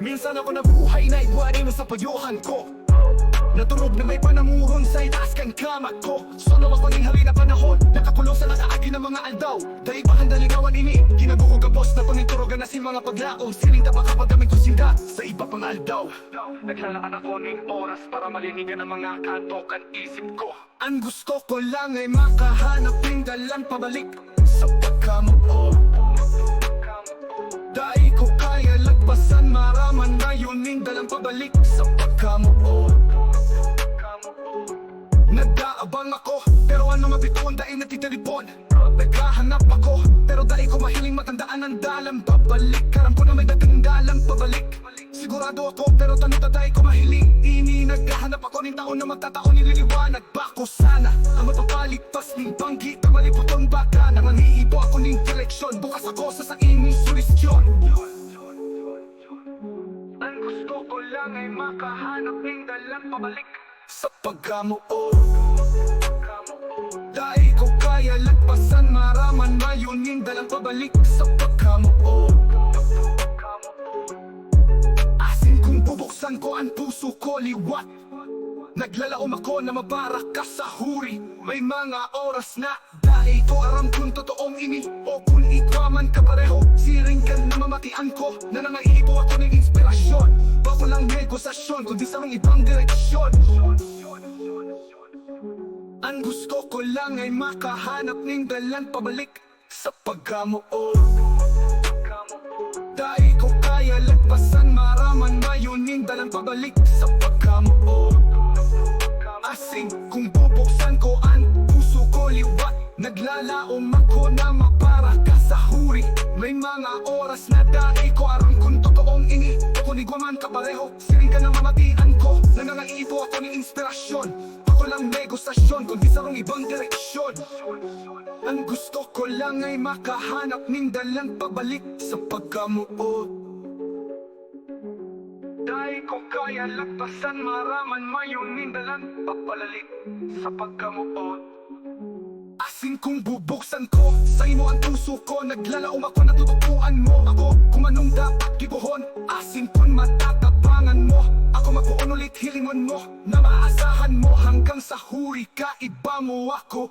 Minsan ako nabuhay na iwanin mo sa payuhan ko. Natunog na may pananguron sa itaas kang kamat ko. Solo ako ng hali na panahon, nakakulong sa nakaagi ng mga aldaw. Dahil pa handaligawan ini, ginagukugabos na paniturogan na si mga paglaong. Silinda pa kapag gamit ko sinda sa iba pang aldaw. Naglalaan ako ng oras para malinigan ang mga katokan isip ko. Ang gusto ko lang ay makahanap ng dalang pabalik sa pagkamuo. Dahil ko kaya lagpasan maraman na yun ng dalang pabalik sa pagkamuo. Nag-aabang ako, pero ano mabituon dahil natitiripon. Naghahanap ako, pero dahil ko mahiling matandaan ang dalang pabalik. Karam ko na may dating dalang pabalik. Sigurado ako, pero tanong dahil ko mahiling. Ini naghahanap ako ng taon na magtataon. Nililiwanag ba ko sana ang mapapalipas ng banggi na maliputong baka. Nangangiibo ako ng direksyon, bukas ako sa inyong solisyon. Ang gusto ko lang ay makahanap ng dalang pabalik sa pagkamuo. Dahil ko kaya lagpasan maraman na yun yung dalang pabalik sa pagkamuo. Asin kung bubuksan ko ang puso ko liwat. Naglalaom ako na mabarak ka sa huri. May mga oras na dahil ko aram kung totoong ini o kung ikaman ka pareho. Siring ka na mamatian ko na nangaiibo ako ng inspirasyon. Bago lang negosasyon kundi sa mga ibang direksyon. Ang gusto ko lang ay makahanap ng dalang pabalik sa pagkamuo. Dahil ko kaya lagpasan maraman na yun yung dalang pabalik sa pagkamuo. Asing kung bubuksan ko ang puso ko liwat. Naglalaom ako na mapara ka sa huri. May mga oras na dahil ko aram kung totoong ini o kung igwaman ka pareho. Siring ka na mamatian ko na nangaiibo ako ng inspirasyon. Ako lang negosasyon kundi sa ibang direksyon. Ang gusto ko lang ay makahanap ng dalang pabalik sa pagkamuo. Dahil ko kaya lagpasan maraman mayon ng dalang papalalik sa pagkamuo. Asin kung bubuksan ko sa imo ang puso ko. Naglalaom ako na tututuan mo ako kung anong dapat gibuhon. Asin kung matatapangan mo ako mapuon ulit hilingon mo na maasahan mo hanggang sa huri ka iba mo ako.